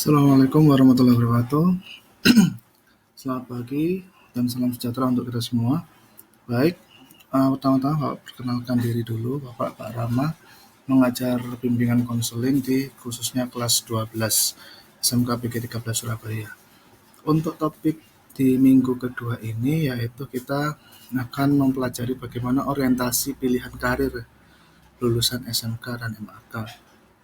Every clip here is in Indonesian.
Assalamualaikum warahmatullahi wabarakatuh. Selamat pagi dan salam sejahtera untuk kita semua. Baik, pertama-tama Bapak perkenalkan diri dulu. Pak Rama, mengajar bimbingan konseling di khususnya kelas 12 SMK PG 13 Surabaya. Untuk topik di minggu kedua ini yaitu kita akan mempelajari bagaimana orientasi pilihan karir lulusan SMK dan MAK.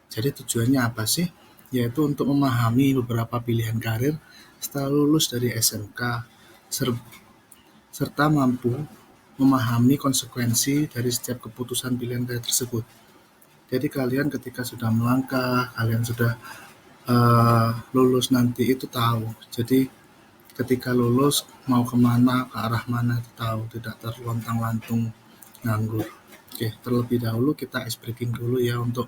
Jadi tujuannya apa sih? Yaitu untuk memahami beberapa pilihan karir setelah lulus dari SMK serta mampu memahami konsekuensi dari setiap keputusan pilihan karir tersebut. Jadi kalian ketika sudah melangkah, kalian sudah lulus nanti itu tahu. Jadi ketika lulus mau kemana, ke arah mana itu tahu, tidak terlontang-lantung nganggur. Oke, terlebih dahulu kita ice breaking dulu ya untuk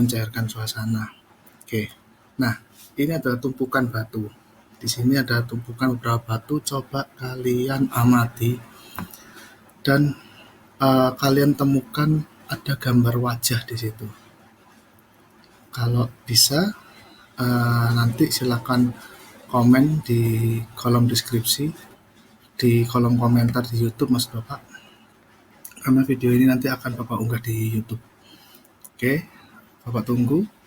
mencairkan suasana. Oke, nah ini adalah tumpukan batu. Di sini ada tumpukan beberapa batu. Coba kalian amati dan kalian temukan ada gambar wajah di situ. Kalau bisa nanti silakan komen di kolom deskripsi, di kolom komentar di YouTube Mas Bapak. Karena video ini nanti akan Bapak unggah di YouTube. Oke, Bapak tunggu.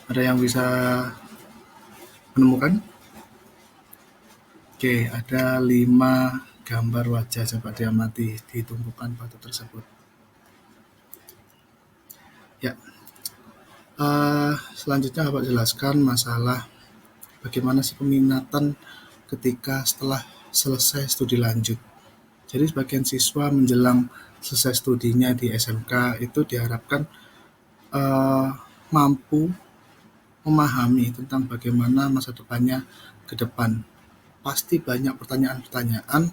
Ada yang bisa menemukan? Oke, ada 5 gambar wajah, coba diamati di tumpukan batu tersebut. Ya, selanjutnya Bapak jelaskan masalah bagaimana sih peminatan ketika setelah selesai studi lanjut. Jadi sebagian siswa menjelang selesai studinya di SMK itu diharapkan mampu memahami tentang bagaimana masa depannya ke depan. Pasti banyak pertanyaan-pertanyaan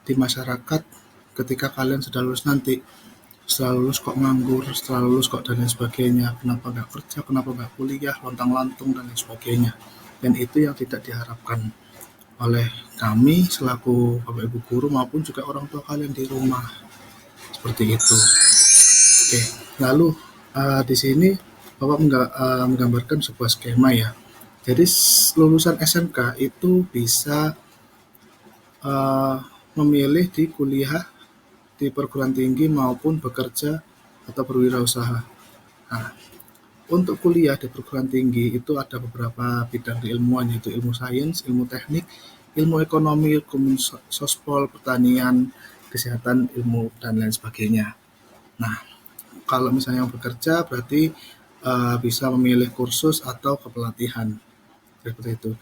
di masyarakat ketika kalian sudah lulus nanti. Setelah lulus kok nganggur, setelah lulus kok dan lain sebagainya, kenapa nggak kerja, kenapa nggak kuliah, lontang-lantung dan lain sebagainya. Dan itu yang tidak diharapkan oleh kami selaku Bapak Ibu guru maupun juga orang tua kalian di rumah. Seperti itu. Oke, lalu di sini Bapak menggambarkan sebuah skema ya. Jadi lulusan SMK itu bisa memilih di kuliah di perguruan tinggi maupun bekerja atau berwirausaha. Nah, untuk kuliah di perguruan tinggi itu ada beberapa bidang keilmuan yaitu ilmu sains, ilmu teknik, ilmu ekonomi, hukum sospol, pertanian, kesehatan, ilmu dan lain sebagainya. Nah, kalau misalnya yang bekerja berarti bisa memilih kursus atau kepelatihan seperti itu.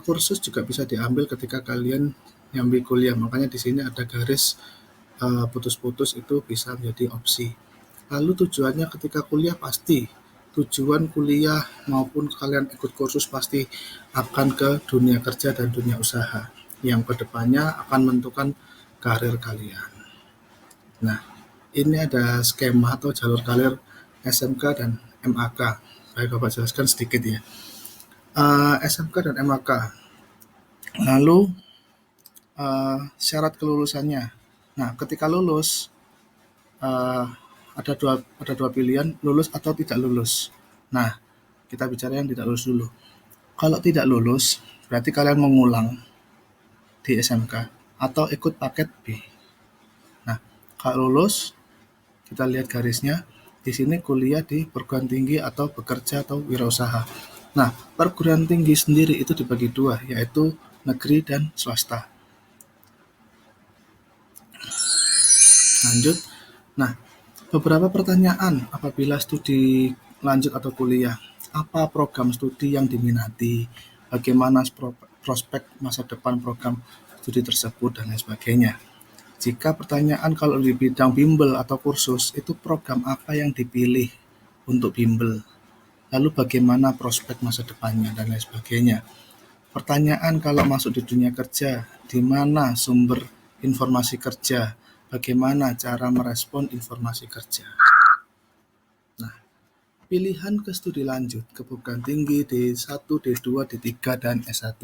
Kursus juga bisa diambil ketika kalian nyambi kuliah, makanya di sini ada garis putus-putus itu bisa menjadi opsi. Lalu tujuannya ketika kuliah pasti tujuan kuliah maupun kalian ikut kursus pasti akan ke dunia kerja dan dunia usaha yang kedepannya akan menentukan karir kalian. Nah, ini ada skema atau jalur karir SMK dan MAK. Baik, Bapak jelaskan sedikit ya. SMK dan MAK. Lalu syarat kelulusannya. Nah, ketika lulus ada dua pilihan, lulus atau tidak lulus. Nah, kita bicara yang tidak lulus dulu. Kalau tidak lulus, berarti kalian mengulang di SMK atau ikut paket B. Nah, kalau lulus, kita lihat garisnya. Di sini kuliah di perguruan tinggi atau bekerja atau wirausaha. Nah, perguruan tinggi sendiri itu dibagi dua, yaitu negeri dan swasta. Lanjut. Nah, beberapa pertanyaan apabila studi lanjut atau kuliah. Apa program studi yang diminati? Bagaimana prospek masa depan program studi tersebut dan lain sebagainya. Jika pertanyaan kalau di bidang bimbel atau kursus, itu program apa yang dipilih untuk bimbel? Lalu bagaimana prospek masa depannya dan lain sebagainya. Pertanyaan kalau masuk di dunia kerja, di mana sumber informasi kerja? Bagaimana cara merespon informasi kerja? Nah, pilihan ke studi lanjut ke perguruan tinggi D1, D2, D3, dan S1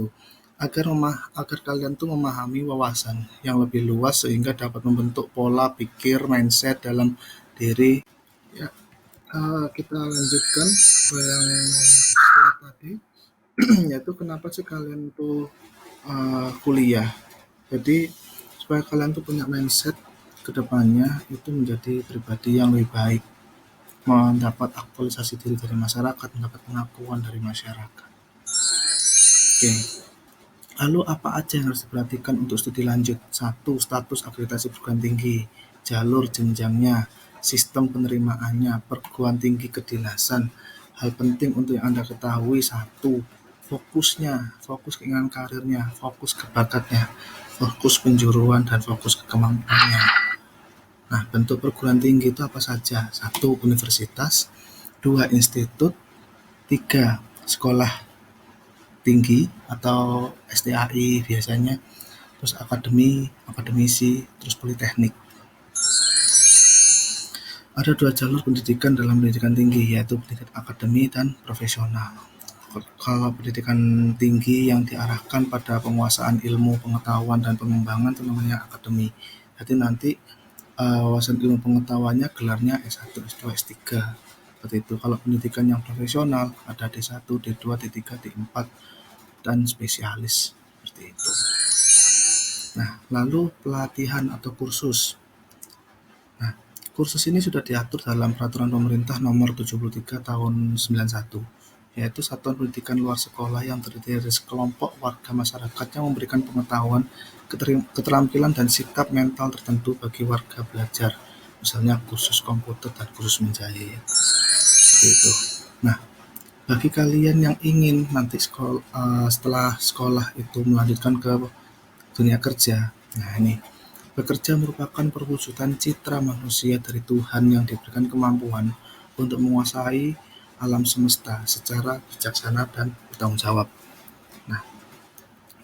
agar kalian tuh memahami wawasan yang lebih luas sehingga dapat membentuk pola pikir mindset dalam diri ya. Kita lanjutkan ke yang slide tadi, yaitu kenapa sih kalian tuh kuliah. Jadi supaya kalian tuh punya mindset kedepannya itu menjadi pribadi yang lebih baik, mendapat aktualisasi diri dari masyarakat, mendapat pengakuan dari masyarakat. Oke. Lalu apa aja yang harus diperhatikan untuk studi lanjut? 1. Status akreditasi perguruan tinggi, jalur jenjangnya, sistem penerimaannya, perguruan tinggi kedinasan. Hal penting untuk yang Anda ketahui, 1. Fokusnya, fokus keinginan karirnya, fokus ke bakatnya, fokus penjuruan, dan fokus ke kemampuannya. Nah, bentuk perguruan tinggi itu apa saja? 1. Universitas, 2. Institut, 3. Sekolah tinggi atau STAI biasanya, terus akademi, akademisi, terus politeknik. Ada 2 jalur pendidikan dalam pendidikan tinggi, yaitu pendidikan akademi dan profesional. Kalau pendidikan tinggi yang diarahkan pada penguasaan ilmu, pengetahuan, dan pengembangan itu namanya akademi. Jadi nanti wawasan ilmu pengetahuannya gelarnya S1, S2, S3. Seperti itu. Kalau pendidikan yang profesional ada D1, D2, D3, D4, dan spesialis. Seperti itu. Nah, lalu pelatihan atau kursus. Nah, kursus ini sudah diatur dalam Peraturan Pemerintah Nomor 73 Tahun 91, yaitu satuan pendidikan luar sekolah yang terdiri dari sekelompok warga masyarakat yang memberikan pengetahuan, keterampilan, dan sikap mental tertentu bagi warga belajar, misalnya kursus komputer dan kursus menjahit. Seperti itu. Nah, bagi kalian yang ingin nanti setelah sekolah itu melanjutkan ke dunia kerja, nah ini bekerja merupakan perwujudan citra manusia dari Tuhan yang diberikan kemampuan untuk menguasai alam semesta secara bijaksana dan bertanggung jawab. Nah,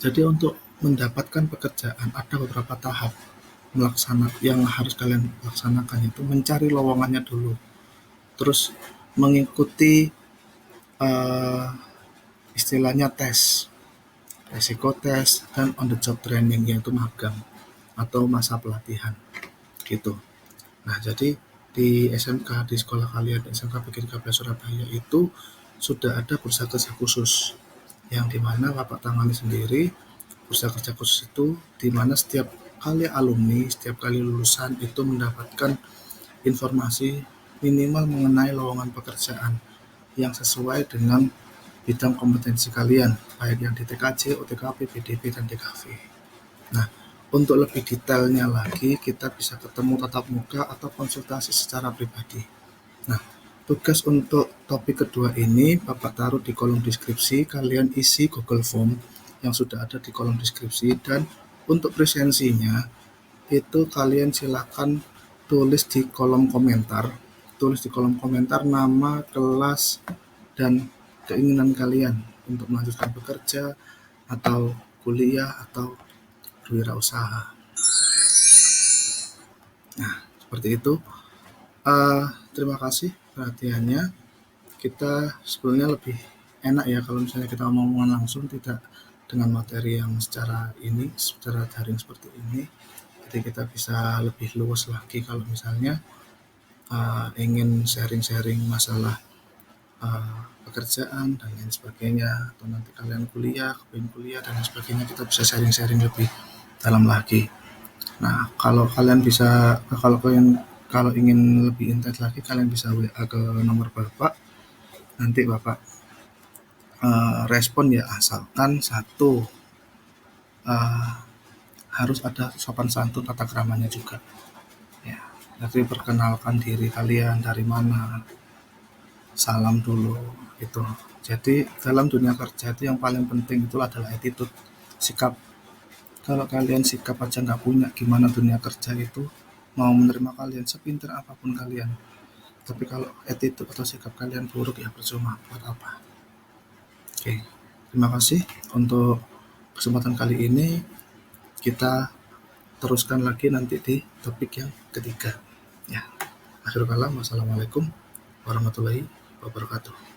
jadi untuk mendapatkan pekerjaan ada beberapa tahap yang harus kalian laksanakan, itu mencari lowongannya dulu, terus mengikuti istilahnya tes, resiko tes, dan on the job training, yaitu magang atau masa pelatihan gitu. Nah, jadi di SMK, di sekolah kalian, di SMK Negeri 13 Surabaya itu sudah ada bursa kerja khusus yang dimana Bapak tangani sendiri. Bursa kerja khusus itu dimana setiap kali alumni, setiap kali lulusan itu mendapatkan informasi minimal mengenai lowongan pekerjaan yang sesuai dengan bidang kompetensi kalian, baik yang di TKJ, OTKP, PDP, dan DKV. Nah, untuk lebih detailnya lagi, kita bisa ketemu tatap muka atau konsultasi secara pribadi. Nah, tugas untuk topik kedua ini Bapak taruh di kolom deskripsi, kalian isi Google Form yang sudah ada di kolom deskripsi, dan untuk presensinya itu kalian silakan tulis di kolom komentar nama, kelas, dan keinginan kalian untuk melanjutkan bekerja atau kuliah atau wirausaha. Nah, seperti itu. Terima kasih perhatiannya. Kita sebenarnya lebih enak ya kalau misalnya kita ngomong langsung, tidak dengan materi yang secara daring seperti ini. Jadi kita bisa lebih luas lagi kalau misalnya ingin sharing-sharing masalah pekerjaan dan lain sebagainya, atau nanti kalian kepingin kuliah dan lain sebagainya, kita bisa sharing-sharing lebih dalam lagi. Nah, kalau ingin lebih intens lagi, kalian bisa WA ke nomor Bapak. Nanti Bapak respon ya, asalkan satu harus ada sopan santun tata keramanya juga. Ya, jadi perkenalkan diri kalian dari mana, salam dulu gitu. Jadi dalam dunia kerja itu yang paling penting itu adalah attitude, sikap. Kalau kalian sikap aja nggak punya, gimana dunia kerja itu mau menerima kalian sepintar apapun kalian. Tapi kalau attitude atau sikap kalian buruk, ya percuma, buat apa. Oke, terima kasih untuk kesempatan kali ini. Kita teruskan lagi nanti di topik yang ketiga. Ya, akhir kalam, wassalamualaikum warahmatullahi wabarakatuh.